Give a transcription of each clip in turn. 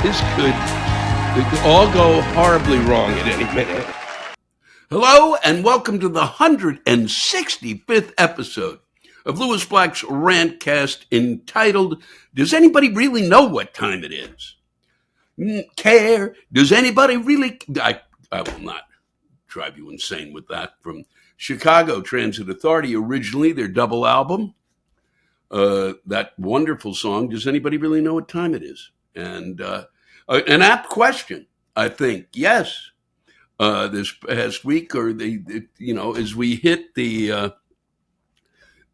This could all go horribly wrong at any minute. Hello, and welcome to the 165th episode of Lewis Black's Rantcast, entitled, Does Anybody Really Know What Time It Is? Care? Does anybody really? I will not drive you insane with that. From Chicago Transit Authority, originally their double album, that wonderful song, Does Anybody Really Know What Time It Is? And an apt question, I think. Yes, this past week, or as we hit the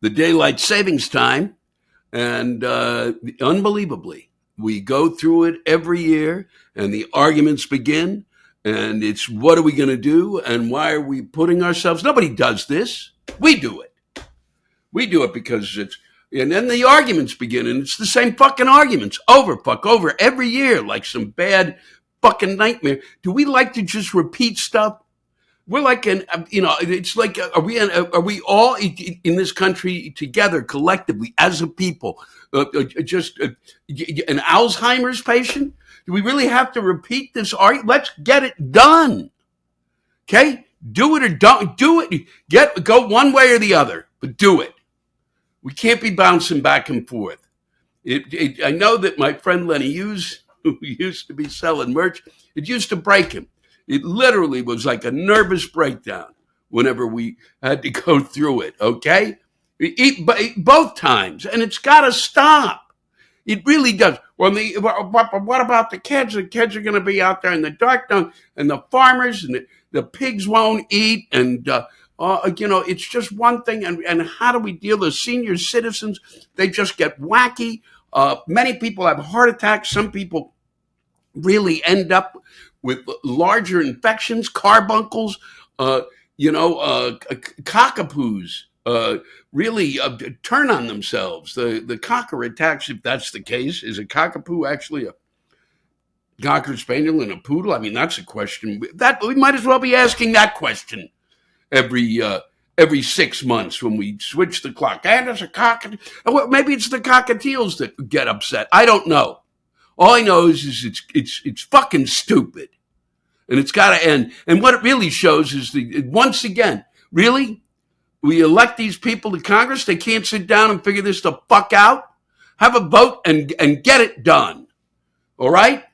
daylight savings time, and unbelievably, we go through it every year, and the arguments begin, and it's what are we going to do, and why are we putting ourselves? Nobody does this. We do it. We do it because it's. And then the arguments begin, and it's the same fucking arguments over every year, like some bad fucking nightmare. Do we like to just repeat stuff? We're like it's like, are we all in this country together collectively as a people, just an Alzheimer's patient? Do we really have to repeat this argument? Let's get it done. Okay? Do it or don't do it. Go one way or the other, but do it. We can't be bouncing back and forth. I know that my friend Lenny Hughes, who used to be selling merch, it used to break him. It literally was like a nervous breakdown whenever we had to go through it, okay? Both times, and it's got to stop. It really does. What about the kids? The kids are going to be out there in the dark, and the farmers, and the pigs won't eat, and it's just one thing. And how do we deal with senior citizens? They just get wacky. Many people have heart attacks. Some people really end up with larger infections, carbuncles, cockapoos, really turn on themselves. The cocker attacks, if that's the case. Is a cockapoo actually a cocker spaniel and a poodle? I mean, that's a question that we might as well be asking that question every 6 months when we switch the clock. And it's a cockatiel. Maybe it's the cockatiels that get upset. I don't know. All I know is it's fucking stupid, and it's got to end. And what it really shows is once again, really, we elect these people to Congress. They can't sit down and figure this the fuck out. Have a vote and get it done. All right.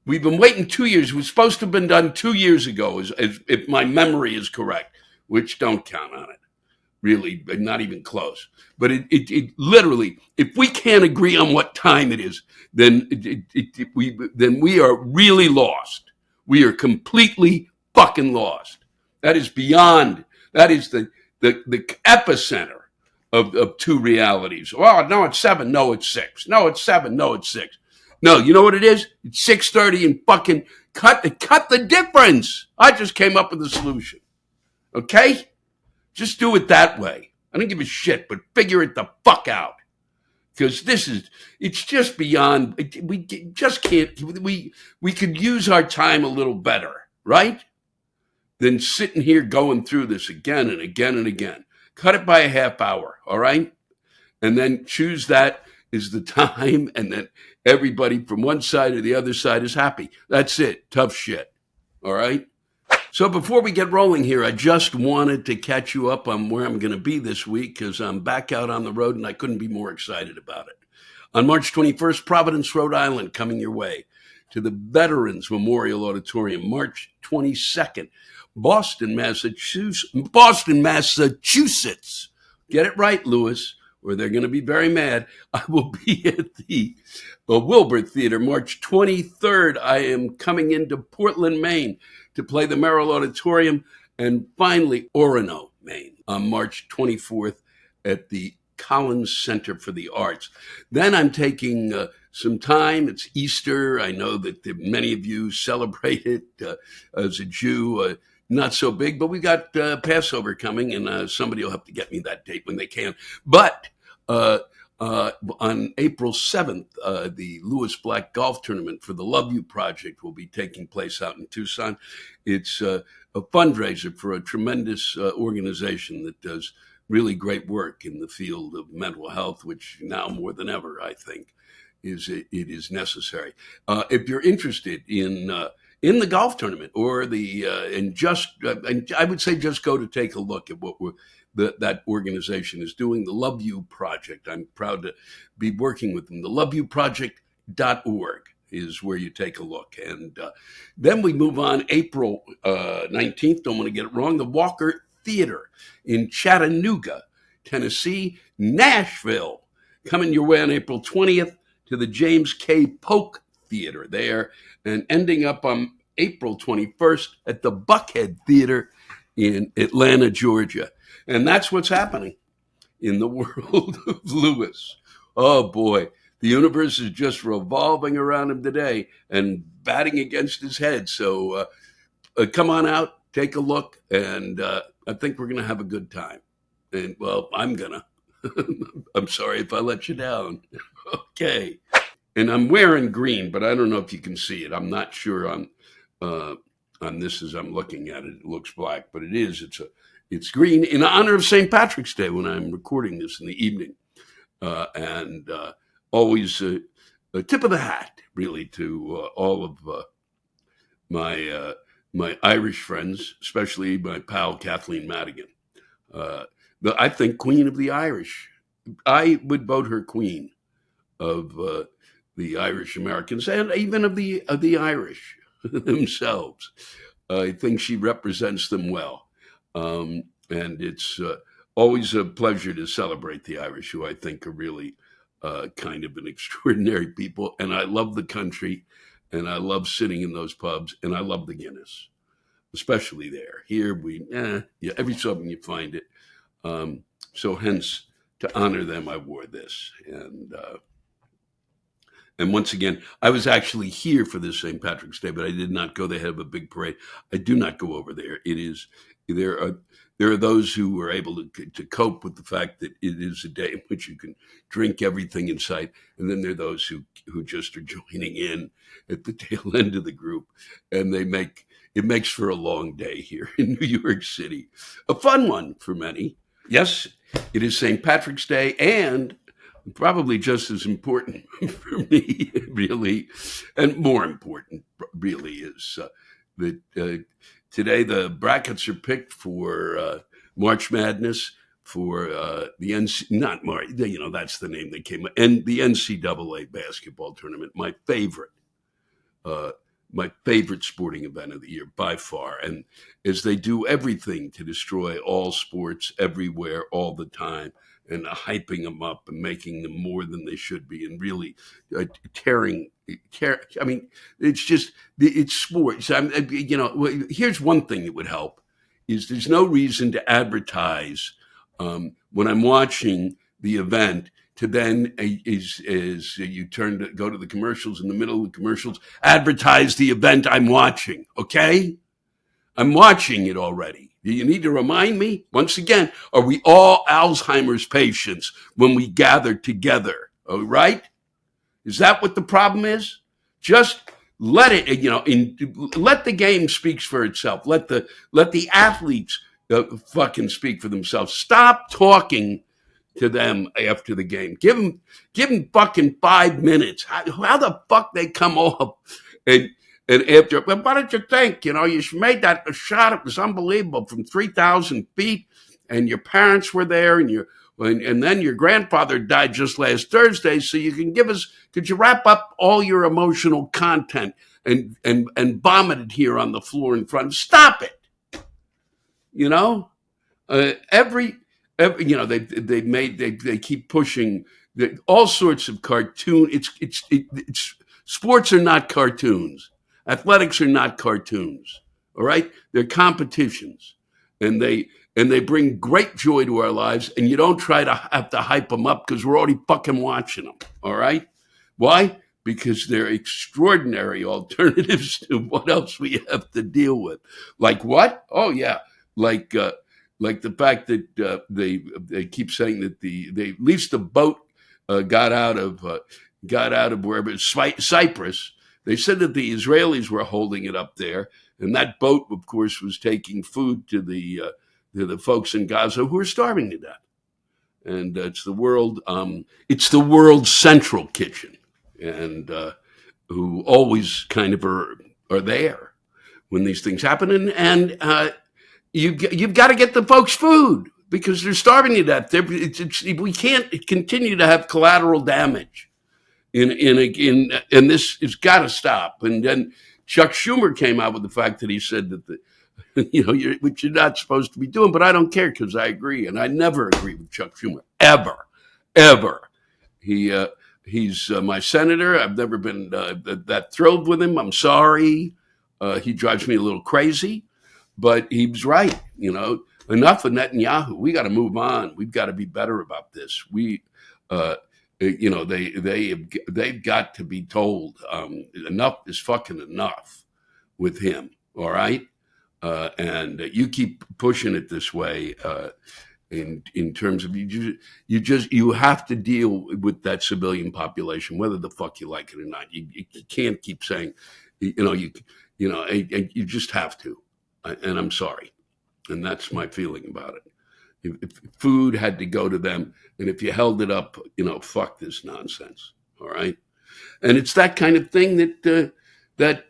We've been waiting 2 years. It was supposed to have been done 2 years ago, if my memory is correct, which don't count on it. Really, not even close. But it literally, if we can't agree on what time it is, then we are really lost. We are completely fucking lost. That is beyond. That is the epicenter of two realities. Oh, no, it's 7. No, it's 6. No, it's 7. No, it's 6. No, you know what it is? It's 6:30 and fucking cut the difference. I just came up with a solution. Okay? Just do it that way. I don't give a shit, but figure it the fuck out. Because it's just beyond, we just can't, we could use our time a little better, right? Than sitting here going through this again and again and again. Cut it by a half hour, all right? And then choose that is the time, and then everybody from one side or the other side is happy. That's it. Tough shit, all right? So before we get rolling here, I just wanted to catch you up on where I'm going to be this week, because I'm back out on the road and I couldn't be more excited about it. On March 21st, Providence, Rhode Island, coming your way to the Veterans Memorial Auditorium. March 22nd, Boston, Massachusetts. Get it right, Lewis, or they're going to be very mad. I will be at the Wilbur Theater. March 23rd, I am coming into Portland, Maine, to play the Merrill Auditorium, and finally Orono, Maine, on March 24th at the Collins Center for the Arts. Then I'm taking some time. It's Easter. I know that many of you celebrate it as a Jew. Not so big, but we got Passover coming, and somebody will have to get me that date when they can. But on April 7th, the Lewis Black Golf Tournament for the Luv Project will be taking place out in Tucson. It's a fundraiser for a tremendous organization that does really great work in the field of mental health, which now more than ever, I think. it is necessary. If you're interested in the golf tournament or and I would say just go to take a look at what that organization is doing, the Luv Project. I'm proud to be working with them. The LoveYouProject.org is where you take a look. And then we move on April 19th, don't want to get it wrong, the Walker Theater in Chattanooga, Tennessee. Nashville, coming your way on April 20th to the James K. Polk Theater there, and ending up on April 21st at the Buckhead Theater in Atlanta, Georgia. And that's what's happening in the world of Lewis. Oh boy, the universe is just revolving around him today and batting against his head. So come on out, take a look, and I think we're going to have a good time. And well, I'm gonna. I'm sorry if I let you down. Okay. And I'm wearing green, but I don't know if you can see it. I'm not sure on this as I'm looking at it. It looks black, but it is. It's green in honor of St. Patrick's Day when I'm recording this in the evening. And always a tip of the hat, really, to all of my Irish friends, especially my pal Kathleen Madigan. I think Queen of the Irish. I would vote her queen of the Irish Americans and even of the Irish themselves. I think she represents them well. And it's always a pleasure to celebrate the Irish, who I think are really kind of an extraordinary people. And I love the country, and I love sitting in those pubs, and I love the Guinness, especially there. Here every so often you find it. So hence, to honor them, I wore this. And once again, I was actually here for this St. Patrick's Day, but I did not go. They have a big parade. I do not go over there. There are those who are able to cope with the fact that it is a day in which you can drink everything in sight. And then there are those who just are joining in at the tail end of the group. And it makes for a long day here in New York City. A fun one for many. Yes, it is St. Patrick's Day, and probably just as important for me, really, and more important, really, is that today the brackets are picked for March Madness for the that's the name they came up, and the NCAA Basketball Tournament, my favorite sporting event of the year by far. And as they do everything to destroy all sports everywhere all the time, and hyping them up and making them more than they should be, and really tearing. I mean, it's sports. Here's one thing that would help: is there's no reason to advertise when I'm watching the event. To then, is you go to the commercials, in the middle of the commercials, advertise the event I'm watching. Okay, I'm watching it already. Do you need to remind me? Once again, are we all Alzheimer's patients when we gather together? All right? Is that what the problem is? Just let it, let the game speak for itself. Let the athletes fucking speak for themselves. Stop talking to them after the game. Give them fucking 5 minutes. How the fuck they come off and after, well, what did you think? You made that shot. It was unbelievable from 3,000 feet, and your parents were there, and then your grandfather died just last Thursday. So could you wrap up all your emotional content and vomit it here on the floor in front? Stop it. They keep pushing all sorts of cartoon. It's sports are not cartoons. Athletics are not cartoons. All right, they're competitions, and they bring great joy to our lives. And you don't try to have to hype them up because we're already fucking watching them. All right, why? Because they're extraordinary alternatives to what else we have to deal with. Like what? Oh yeah, like the fact that they keep saying that at least the boat got out of wherever, Cypress. They said that the Israelis were holding it up there, and that boat, of course, was taking food to the folks in Gaza who are starving to death. And it's the world's central kitchen, and who always kind of are there when these things happen. And you've got to get the folks food because they're starving to death. We can't continue to have collateral damage. And this has got to stop. And then Chuck Schumer came out with the fact that he said that which you're not supposed to be doing, but I don't care because I agree, and I never agree with Chuck Schumer ever. He's my senator. I've never been that thrilled with him. I'm sorry. He drives me a little crazy, but he was right. Enough of Netanyahu. We got to move on. We've got to be better about this. They've got to be told enough is fucking enough with him. All right. And you keep pushing it this way in terms of you have to deal with that civilian population, whether the fuck you like it or not. You can't keep saying, you just have to. And I'm sorry. And that's my feeling about it. If food had to go to them, and if you held it up, fuck this nonsense. All right. And it's that kind of thing that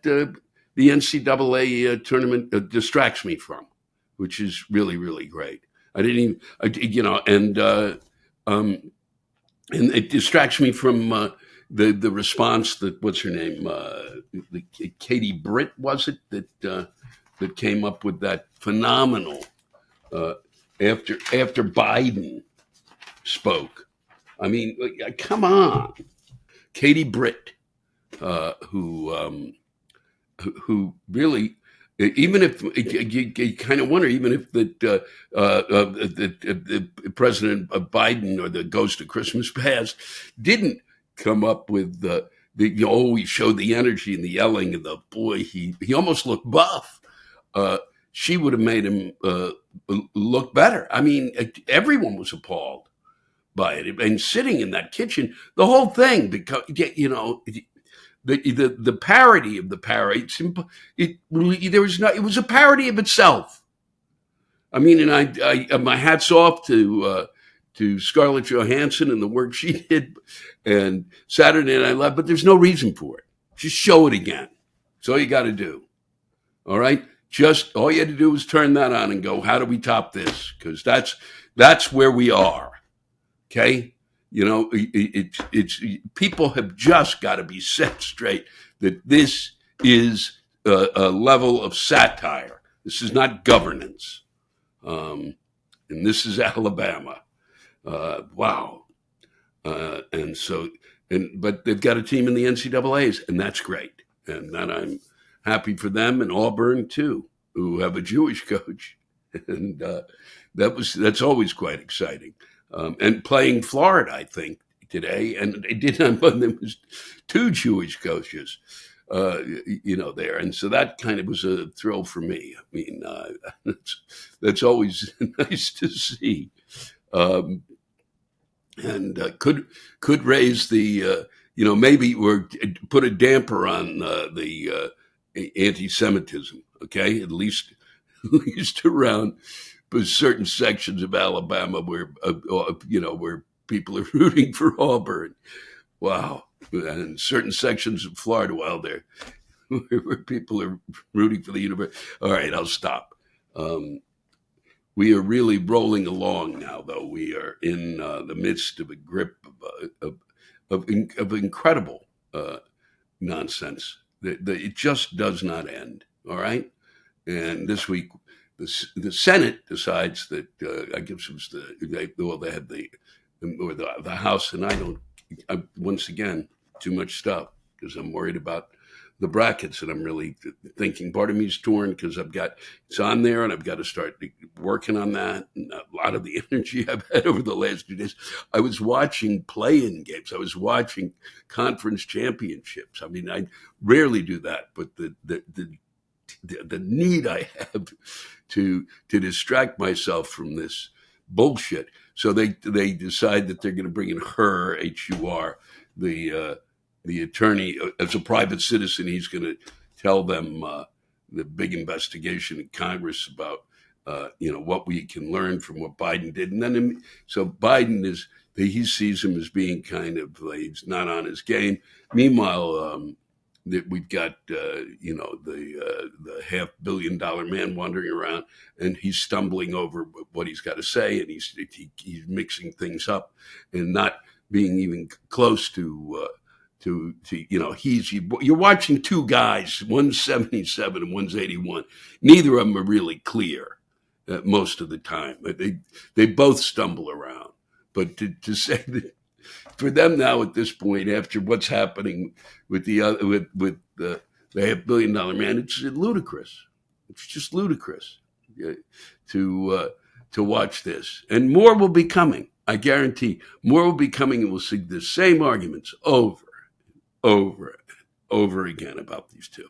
the NCAA tournament distracts me from, which is really, really great. And it distracts me from the response that what's her name, Katie Britt was it that came up with that phenomenal after Biden spoke. I mean, come on, Katie Britt, who really, even if you kind of wonder, even if that President Biden or the Ghost of Christmas Past didn't come up with he showed the energy and the yelling and the boy, he almost looked buff. She would have made him look better. I mean, everyone was appalled by it, and sitting in that kitchen, the whole thing, because the parody of the parody, it was a parody of itself. I mean, and I my hat's off to Scarlett Johansson and the work she did, and Saturday Night Live. But there's no reason for it. Just show it again. That's all you got to do. All right. Just all you had to do was turn that on and go, how do we top this? Because that's where we are. Okay. It's people have just got to be set straight that this is a level of satire. This is not governance. And this is Alabama. Wow. But they've got a team in the NCAAs, and that's great. And that I'm happy for them, and Auburn too, who have a Jewish coach. And that's always quite exciting. And playing Florida, I think, today, and there was two Jewish coaches, there, and so that kind of was a thrill for me. I mean, that's always nice to see, and could raise the, maybe we're put a damper on the anti-Semitism. Okay, at least around certain sections of Alabama where people are rooting for Auburn. Wow. And certain sections of Florida, where people are rooting for the university. All right, I'll stop. We are really rolling along now, though. We are in the midst of a grip of incredible nonsense. It just does not end. All right. And this week, the Senate decides that I guess it was they had the House, and once again, too much stuff because I'm worried about the brackets, and I'm really thinking part of me is torn because it's on there, and I've got to start working on that. And a lot of the energy I've had over the last 2 days, I was watching play-in games. I was watching conference championships. I mean, I rarely do that, but the need I have to distract myself from this bullshit. So they decide that they're going to bring in H-U-R, the attorney, as a private citizen. He's going to tell them the big investigation in Congress about what we can learn from what Biden did. And then so Biden is he sees him as being kind of he's not on his game. Meanwhile, that we've got the $500 million man wandering around, and he's stumbling over what he's got to say, and he's mixing things up, and not being even close to you're watching two guys, one's 77 and one's 81. Neither of them are really clear most of the time. They both stumble around. But to say that for them now at this point, after what's happening with the $500 million man, it's ludicrous. It's just ludicrous to watch this, and more will be coming. I guarantee more will be coming, and we'll see the same arguments over again about these two.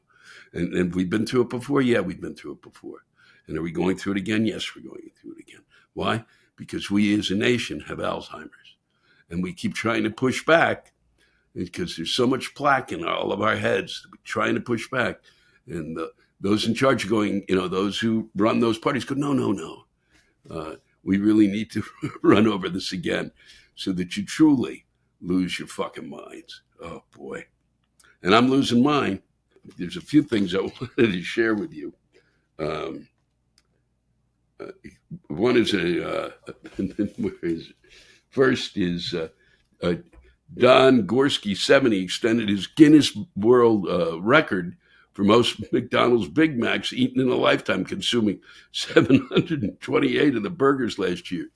And we've been through it before. Yeah, we've been through it before. And are we going through it again? Yes, we're going through it again. Why? Because we as a nation have Alzheimer's, and we keep trying to push back because there's so much plaque in all of our heads that we're trying to push back. And those in charge are going, those who run those parties go, no. We really need to run over this again so that you truly lose your fucking minds. Oh, boy. And I'm losing mine. There's a few things I wanted to share with you. One is first is Don Gorski, 70, extended his Guinness World Record for most McDonald's Big Macs eaten in a lifetime, consuming 728 of the burgers last year.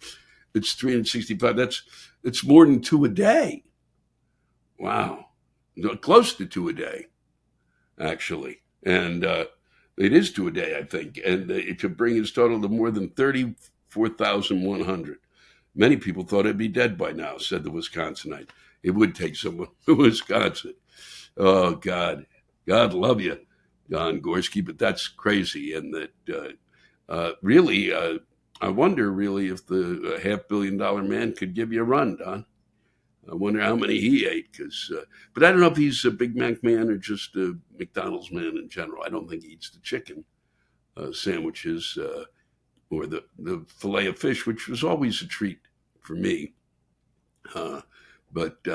It's 365. It's more than 2 a day. Wow. Close to 2 a day, actually. And it is 2 a day, I think. And it could bring his total to more than 34,100. Many people thought I'd be dead by now, said the Wisconsinite. It would take someone from Wisconsin. Oh, God. God love you, Don Gorski, but that's crazy. And that really, I wonder really if the $500 million man could give you a run, Don. I wonder how many he ate, but I don't know if he's a Big Mac man or just a McDonald's man in general. I don't think he eats the chicken sandwiches or the filet of fish, which was always a treat for me. But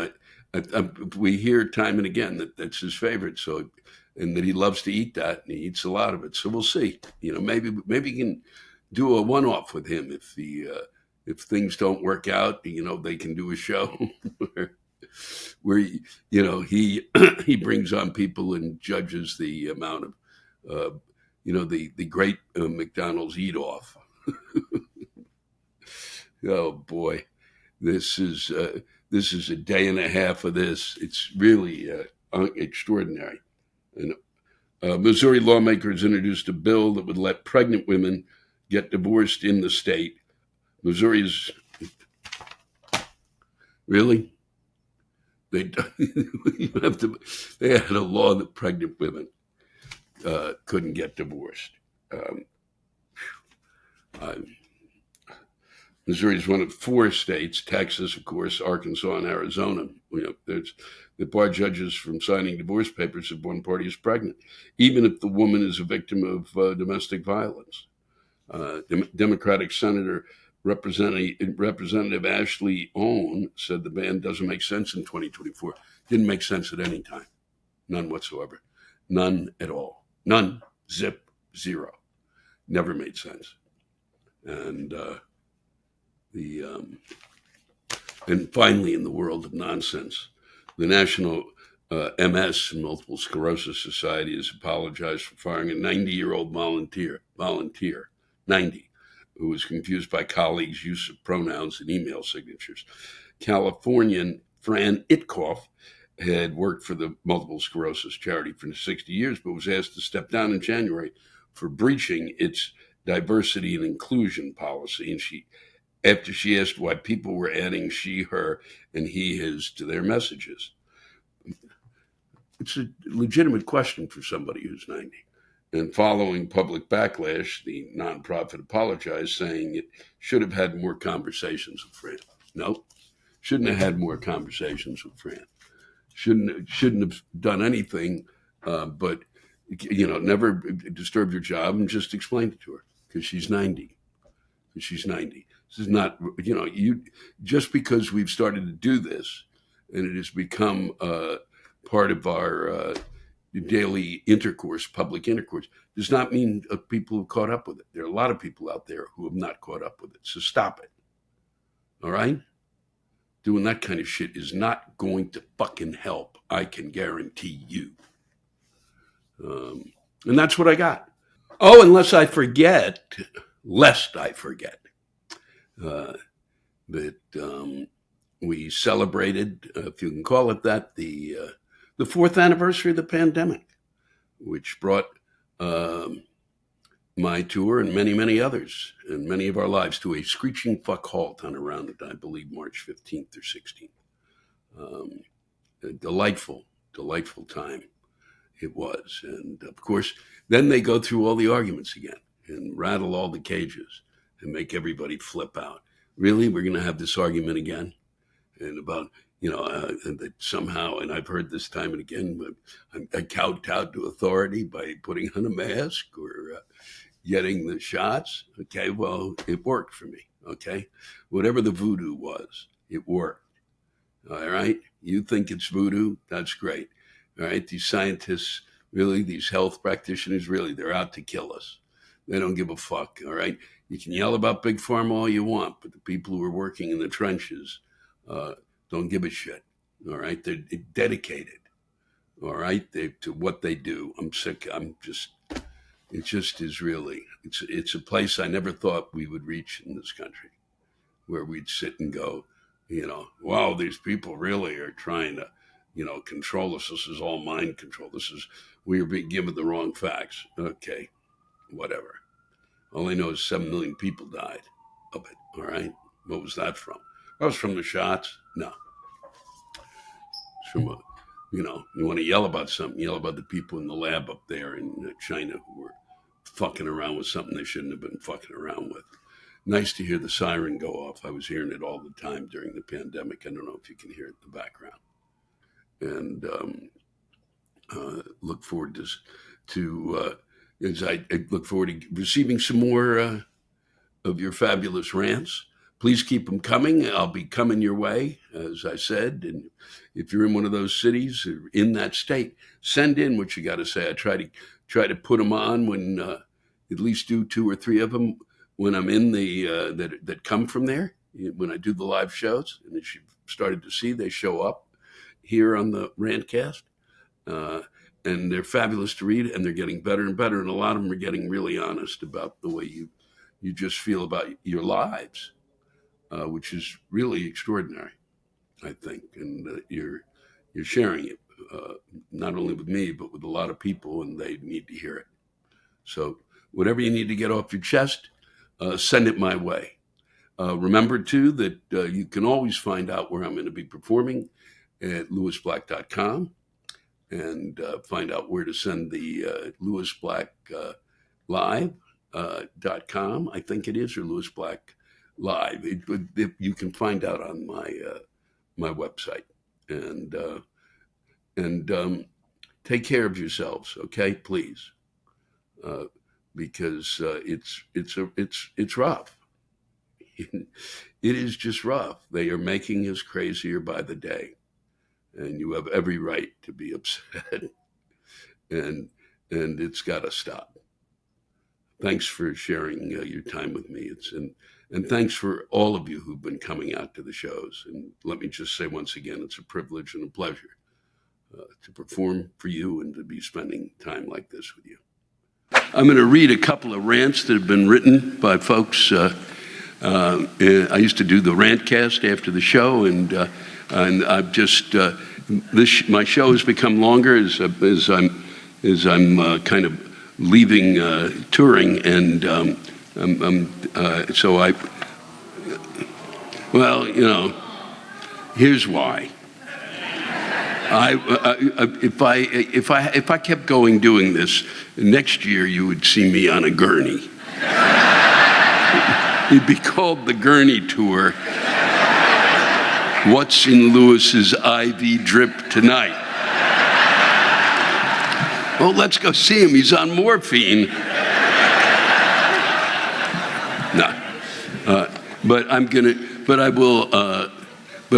we hear time and again that that's his favorite. So, and that he loves to eat that, and he eats a lot of it. So we'll see. Maybe he can do a one-off with him if things don't work out. They can do a show where he brings on people and judges the amount of the great McDonald's eat off. Oh boy, this is a day and a half of this. It's really extraordinary. And Missouri lawmakers introduced a bill that would let pregnant women get divorced in the state. Missouri is really they had a law that pregnant women couldn't get divorced. Missouri is one of 4 states, Texas, of course, Arkansas, and Arizona. The bar judges from signing divorce papers if one party is pregnant, even if the woman is a victim of domestic violence. Democratic Senator Representative Ashley Owen said the ban doesn't make sense in 2024. Didn't make sense at any time. None whatsoever. None at all. None. Zip. Zero. Never made sense. And and finally, in the world of nonsense, the National MS, Multiple Sclerosis Society, has apologized for firing a 90-year-old volunteer, 90, who was confused by colleagues' use of pronouns in email signatures. Californian Fran Itkoff had worked for the multiple sclerosis charity for 60 years, but was asked to step down in January for breaching its diversity and inclusion policy. And after she asked why people were adding she, her, and he, his to their messages. It's a legitimate question for somebody who's 90. And following public backlash, the nonprofit apologized, saying it should have had more conversations with Fran. No, shouldn't have had more conversations with Fran. Shouldn't have done anything, but never disturbed her job and just explained it to her because she's 90. This is not, just because we've started to do this and it has become part of our daily intercourse, public intercourse, does not mean people who caught up with it. There are a lot of people out there who have not caught up with it. So stop it. All right? Doing that kind of shit is not going to fucking help. I can guarantee you. And that's what I got. Oh, lest I forget, that we celebrated, if you can call it that, the fourth anniversary of the pandemic, which brought my tour and many, many others and many of our lives to a screeching fuck halt on around, I believe, March 15th or 16th. A delightful time it was. And of course, then they go through all the arguments again and rattle all the cages and make everybody flip out. Really? We're going to have this argument again? And about, that somehow, and I've heard this time and again, but I kowtowed to authority by putting on a mask or getting the shots. Okay, well, it worked for me. Okay, whatever the voodoo was, it worked. All right, you think it's voodoo? That's great. All right, these scientists, really, these health practitioners, really, they're out to kill us. They don't give a fuck. All right, you can yell about Big Pharma all you want, but the people who are working in the trenches don't give a shit. All right, they're dedicated. All right, to what they do. I'm sick. It just is really. It's a place I never thought we would reach in this country, where we'd sit and go, wow, these people really are trying to, control us. This is all mind control. We are being given the wrong facts. Okay, whatever. All I know is 7 million people died of it. All right, what was that from? That was from the shots. No, it's from you want to yell about something, yell about the people in the lab up there in China who were fucking around with something they shouldn't have been fucking around with. Nice to hear the siren go off. I was hearing it all the time during the pandemic. I don't know if you can hear it in the background. And look forward to receiving some more of your fabulous rants. Please keep them coming. I'll be coming your way, as I said. And if you're in one of those cities or in that state, send in what you got to say. I try to put them on when at least do 2 or 3 of them when I'm in the that come from there. When I do the live shows, and as you've started to see, they show up here on the Rantcast, and they're fabulous to read, and they're getting better and better. And a lot of them are getting really honest about the way you just feel about your lives. Which is really extraordinary, I think. And you're sharing it, not only with me, but with a lot of people, and they need to hear it. So whatever you need to get off your chest, send it my way. Remember, too, that you can always find out where I'm going to be performing at lewisblack.com and find out where to send the lewisblack.live.com, I think it is, or Lewis Black Live. You can find out on my website, and take care of yourselves, okay, please, because it's rough. It is just rough. They are making us crazier by the day, and you have every right to be upset, and it's got to stop. Thanks for sharing your time with me. And thanks for all of you who've been coming out to the shows. And let me just say once again, it's a privilege and a pleasure to perform for you and to be spending time like this with you. I'm going to read a couple of rants that have been written by folks. I used to do the Rantcast after the show, and I've just my show has become longer as I'm kind of leaving touring, and here's why. If I kept going doing this, next year you would see me on a gurney. It'd be called the Gurney Tour. What's in Lewis's IV drip tonight? Well, let's go see him. He's on morphine. No. But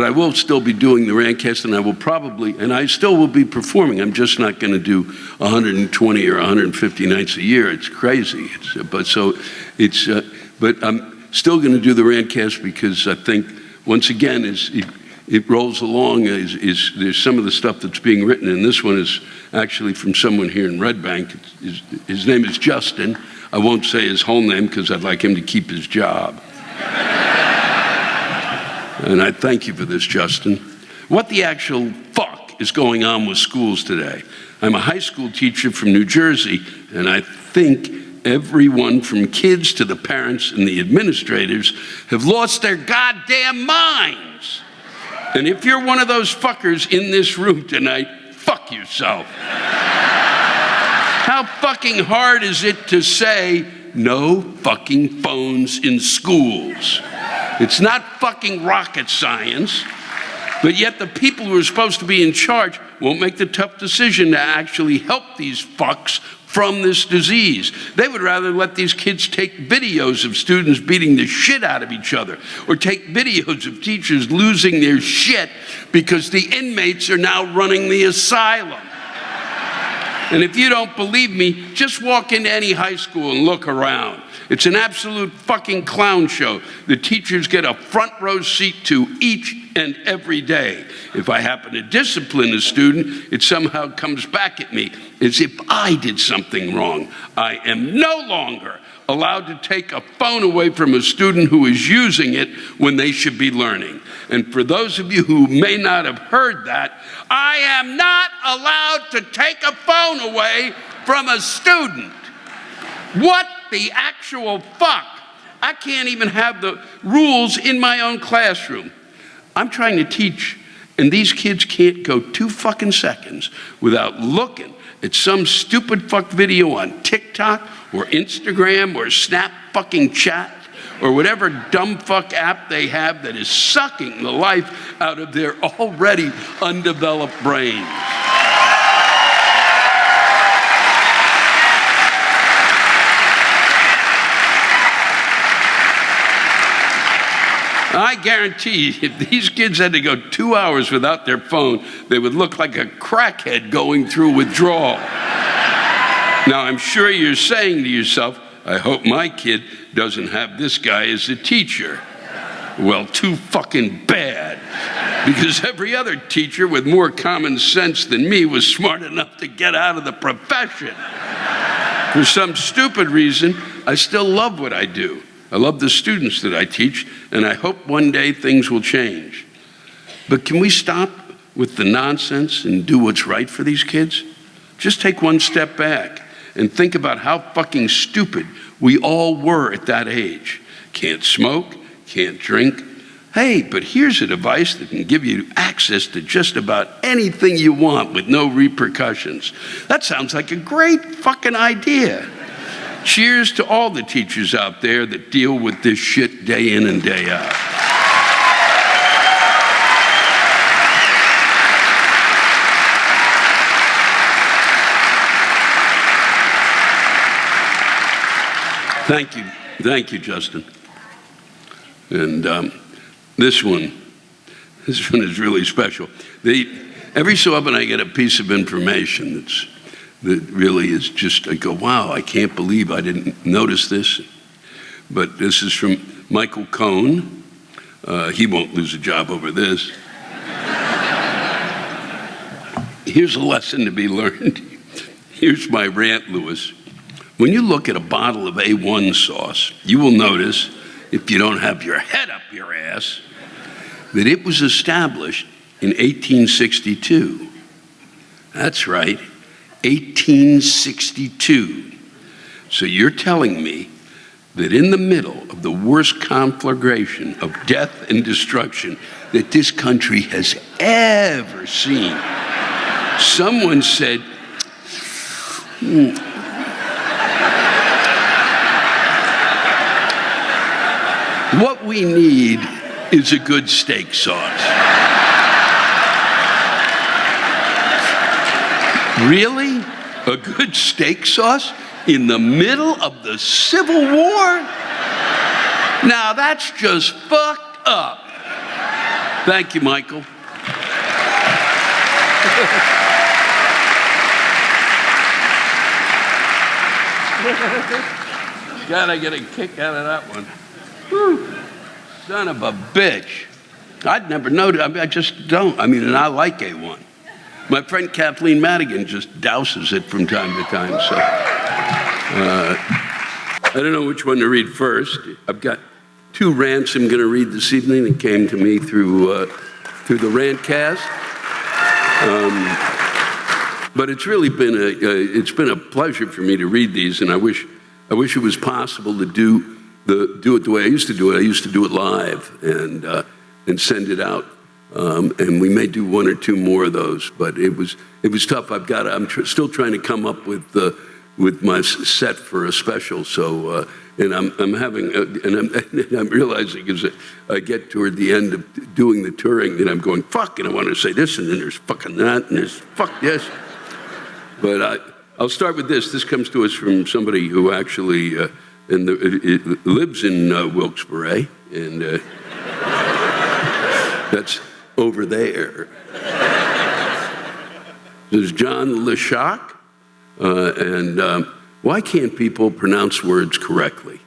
I will still be doing the Rantcast, and I still will be performing. I'm just not going to do 120 or 150 nights a year. It's crazy. But I'm still going to do the Rantcast because I think, once again, it rolls along. There's some of the stuff that's being written, and this one is actually from someone here in Red Bank. His name is Justin. I won't say his whole name because I'd like him to keep his job. And I thank you for this, Justin. What the actual fuck is going on with schools today? I'm a high school teacher from New Jersey, and I think everyone from kids to the parents and the administrators have lost their goddamn minds. And if you're one of those fuckers in this room tonight, fuck yourself. How fucking hard is it to say no fucking phones in schools? It's not fucking rocket science, but yet the people who are supposed to be in charge won't make the tough decision to actually help these fucks from this disease. They would rather let these kids take videos of students beating the shit out of each other, or take videos of teachers losing their shit because the inmates are now running the asylum. And if you don't believe me, just walk into any high school and look around. It's an absolute fucking clown show. The teachers get a front row seat to each and every day. If I happen to discipline a student, it somehow comes back at me as if I did something wrong. I am no longer allowed to take a phone away from a student who is using it when they should be learning. And for those of you who may not have heard that, I am not allowed to take a phone away from a student. What the actual fuck? I can't even have the rules in my own classroom. I'm trying to teach, and these kids can't go 2 fucking seconds without looking at some stupid fuck video on TikTok or Instagram or Snap fucking Chat or whatever dumb fuck app they have that is sucking the life out of their already undeveloped brains. I guarantee if these kids had to go 2 hours without their phone, they would look like a crackhead going through withdrawal. Now, I'm sure you're saying to yourself, I hope my kid doesn't have this guy as a teacher. Well, too fucking bad. Because every other teacher with more common sense than me was smart enough to get out of the profession. For some stupid reason, I still love what I do. I love the students that I teach, and I hope one day things will change. But can we stop with the nonsense and do what's right for these kids? Just take one step back and think about how fucking stupid we all were at that age. Can't smoke, can't drink. Hey, but here's a device that can give you access to just about anything you want with no repercussions. That sounds like a great fucking idea. Cheers to all the teachers out there that deal with this shit day in and day out. Thank you, Justin. And this one is really special. Every so often I get a piece of information that really is just, I go, wow, I can't believe I didn't notice this. But this is from Michael Cohen. He won't lose a job over this. Here's a lesson to be learned. Here's my rant, Lewis. When you look at a bottle of A1 sauce, you will notice, if you don't have your head up your ass, that it was established in 1862. That's right. 1862. So you're telling me that in the middle of the worst conflagration of death and destruction that this country has ever seen, someone said, what we need is a good steak sauce. Really? A good steak sauce in the middle of the Civil War? Now that's just fucked up. Thank you, Michael. God, I get a kick out of that one. Whew. Son of a bitch. I'd never noticed. I just don't. And I like A1. My friend Kathleen Madigan just douses it from time to time. So I don't know which one to read first. I've got 2 rants I'm going to read this evening that came to me through the Rantcast. But it's really been a pleasure for me to read these, and I wish it was possible to do it the way I used to do it. I used to do it live and send it out, and we may do 1 or 2 more of those. But it was tough. I'm still trying to come up with my set for a special. So and I'm realizing as I get toward the end of doing the touring that I'm going fuck, and I want to say this, and then there's fucking that, and there's fuck this. But I'll start with this. This comes to us from somebody who actually lives in Wilkes-Barre, and that's over there. There's John LeShock, and why can't people pronounce words correctly?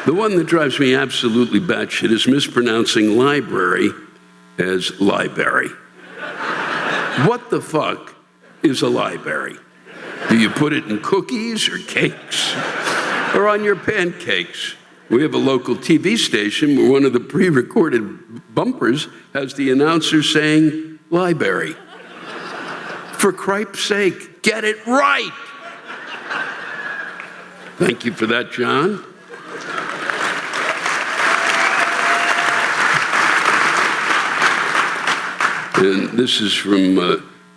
The one that drives me absolutely batshit is mispronouncing library as library. What the fuck is a library? Do you put it in cookies or cakes or on your pancakes? We have a local TV station where one of the pre-recorded bumpers has the announcer saying library. For cripe's sake, get it right. Thank you for that, John. And this is from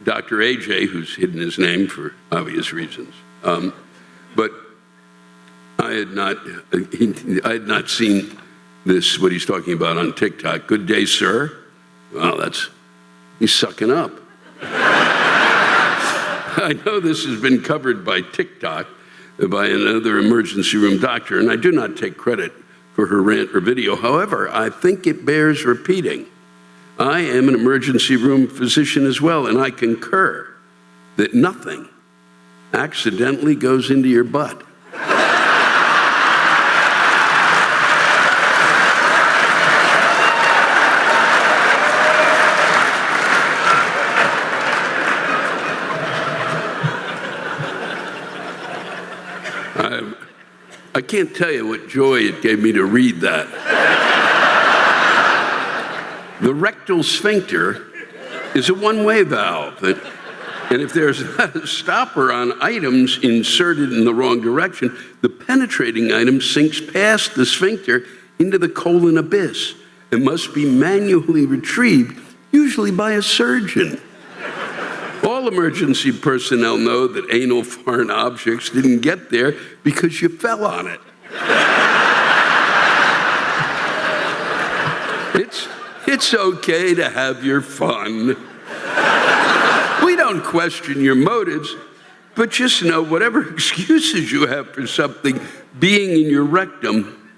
Dr. AJ, who's hidden his name for obvious reasons. But I had not seen this, what he's talking about on TikTok. Good day, sir. Well, he's sucking up. I know this has been covered by TikTok by another emergency room doctor, and I do not take credit for her rant or video. However, I think it bears repeating. I am an emergency room physician as well, and I concur that nothing accidentally goes into your butt. I can't tell you what joy it gave me to read that. The rectal sphincter is a one-way valve, and if there's not a stopper on items inserted in the wrong direction, the penetrating item sinks past the sphincter into the colon abyss and must be manually retrieved, usually by a surgeon. All emergency personnel know that anal foreign objects didn't get there because you fell on it. It's okay to have your fun. We don't question your motives, but just know whatever excuses you have for something being in your rectum,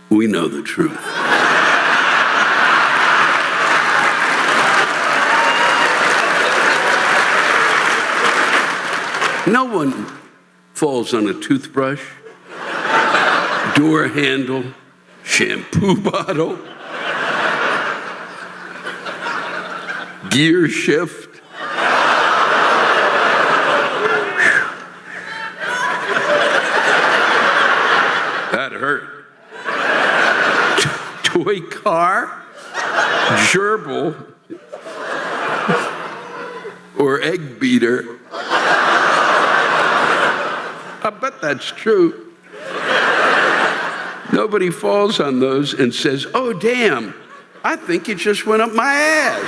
we know the truth. No one falls on a toothbrush, door handle, shampoo bottle, gear shift. That hurt. Toy car, gerbil, or egg beater. I bet that's true. Nobody falls on those and says, oh, damn, I think it just went up my ass.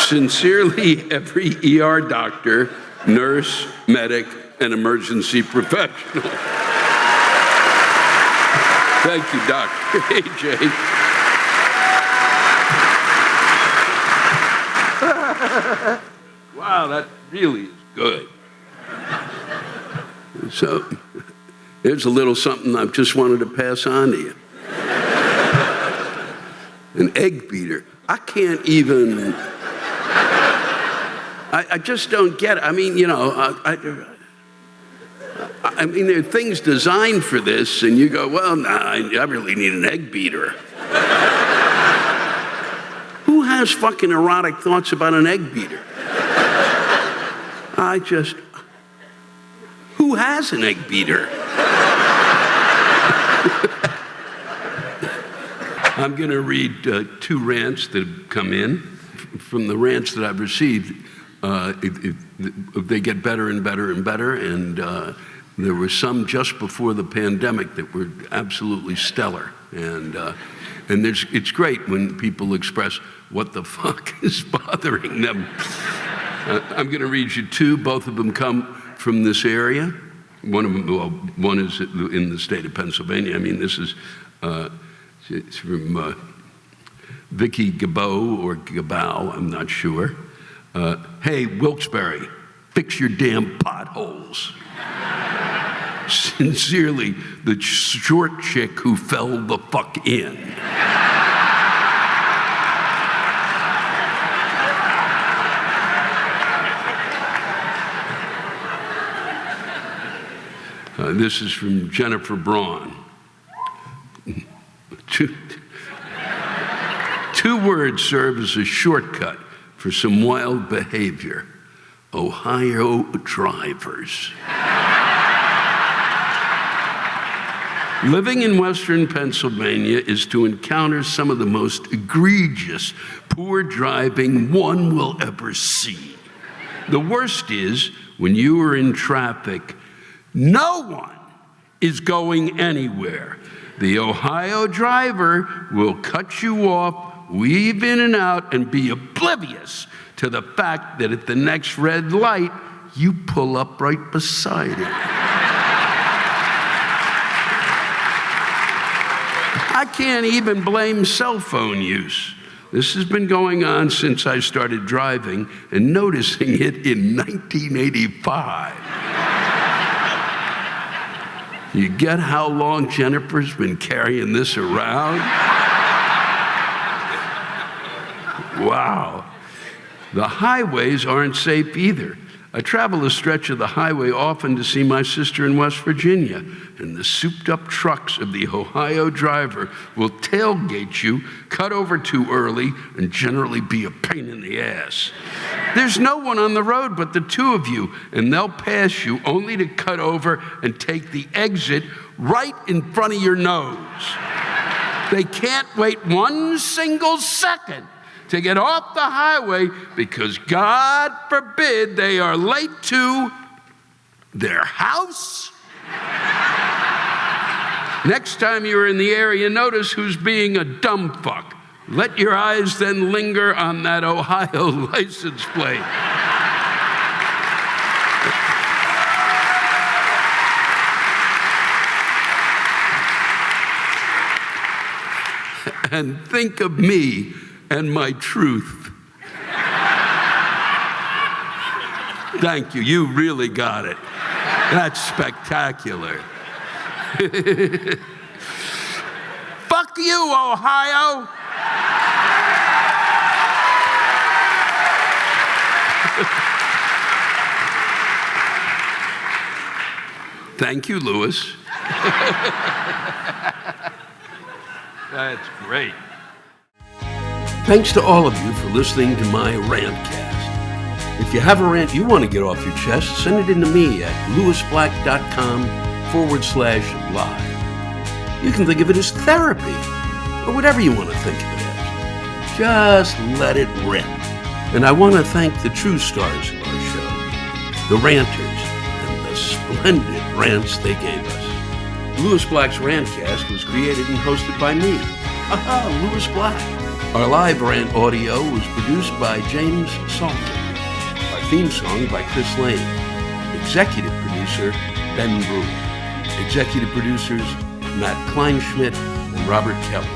Sincerely, every ER doctor, nurse, medic, and emergency professional. Thank you, Dr. AJ. Wow, that really is good. So, here's a little something I just wanted to pass on to you. An egg beater. I can't even... I just don't get it. I mean, you know, I mean, there are things designed for this, and you go, well, nah, I really need an egg beater. Who has fucking erotic thoughts about an egg beater? Who has an egg beater? I'm going to read 2 rants that have come in. From the rants that I've received, they get better and better and better, and there were some just before the pandemic that were absolutely stellar. And it's great when people express what the fuck is bothering them. I'm going to read you 2. Both of them come from this area. One of them, well, one is in the state of Pennsylvania. I mean, this is it's from Vickie Gabow or Gabow, I'm not sure. Hey, Wilkes-Barre, fix your damn potholes. Sincerely, the short chick who fell the fuck in. This is from Jennifer Braun. 2 words serve as a shortcut for some wild behavior. Ohio drivers. Living in Western Pennsylvania is to encounter some of the most egregious poor driving one will ever see. The worst is when you are in traffic, no one is going anywhere. The Ohio driver will cut you off, weave in and out, and be oblivious to the fact that at the next red light, you pull up right beside it. I can't even blame cell phone use. This has been going on since I started driving and noticing it in 1985. You get how long Jennifer's been carrying this around? Wow. The highways aren't safe either. I travel a stretch of the highway often to see my sister in West Virginia, and the souped-up trucks of the Ohio driver will tailgate you, cut over too early, and generally be a pain in the ass. There's no one on the road but the 2 of you, and they'll pass you only to cut over and take the exit right in front of your nose. They can't wait 1 single second to get off the highway because, God forbid, they are late to their house. Next time you're in the area, notice who's being a dumb fuck. Let your eyes then linger on that Ohio license plate. And think of me and my truth. Thank you. You really got it. That's spectacular. Fuck you, Ohio. Thank you, Lewis. That's great. Thanks to all of you for listening to my Rantcast. If you have a rant you want to get off your chest, send it in to me at lewisblack.com/live. You can think of it as therapy, or whatever you want to think of it as. Just let it rip. And I want to thank the true stars of our show, the ranters, and the splendid rants they gave us. Lewis Black's Rantcast was created and hosted by me. Aha, Lewis Black. Our live rant audio was produced by James Salter. Our theme song by Chris Lane. Executive producer, Ben Brewer. Executive producers, Matt Kleinschmidt and Robert Kelly.